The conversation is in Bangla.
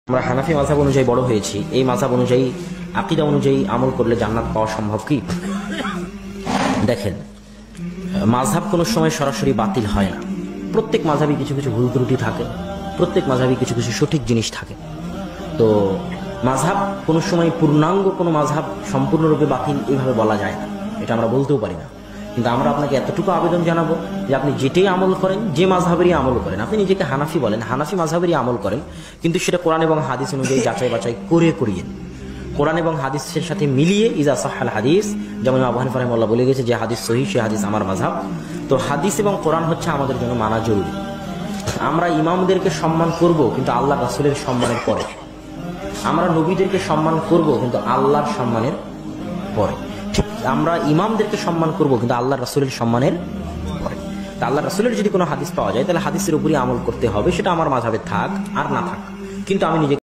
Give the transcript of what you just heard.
আমরা হানাফি মাযহাব অনুযায়ী বড় হয়েছি। এই মাযহাব অনুযায়ী আকীদা অনুযায়ী আমল করলে জান্নাত পাওয়া সম্ভব কি? দেখেন, মাযহাব কোনো সময় সরাসরি বাতিল হয় না। প্রত্যেক মাযহাবই কিছু কিছু ভুল ত্রুটি থাকে, প্রত্যেক মাযহাবই কিছু কিছু সঠিক জিনিস থাকে। তো মাযহাব কোনো সময় পূর্ণাঙ্গ কোনো মাযহাব সম্পূর্ণরূপে বাতিল এইভাবে বলা যায় না, এটা আমরা বলতেও পারি না। কিন্তু আমরা আপনাকে এতটুকু আবেদন জানাবো যে আপনি যেটাই আমল করেন, যে মাযহাবেরই আমল করেন, আপনি নিজেকে হানাফি বলেন, হানাফি মাযহাবেরই আমল করেন, কিন্তু সেটা কোরআন এবং হাদিস অনুযায়ী যাচাই বাছাই করে করিয়েন। কোরআন এবং হাদিসের সাথে মিলিয়ে, ইজা সাহাল হাদিস, যেমন আবু হানিফা রাহিমাহুল্লাহ বলে গেছে যে হাদিস সহিহ, সে হাদিস আমার মাযহাব। তো হাদিস এবং কোরআন হচ্ছে আমাদের জন্য মানা জরুরি। আমরা ইমামদেরকে সম্মান করব, কিন্তু আল্লাহ রাসূলের সম্মানের পরে। আমরা নবীদেরকে সম্মান করব, কিন্তু আল্লাহর সম্মানের পরে। ঠিক আমরা ইমামদেরকে সম্মান করব, কিন্তু আল্লাহ রাসূলের সম্মানের পরে। তা আল্লাহ রাসূলের যদি কোনো হাদিস পাওয়া যায়, তাহলে হাদিসের উপরই আমল করতে হবে, সেটা আমার মাযহাবে থাক আর না থাক। কিন্তু আমি নিজে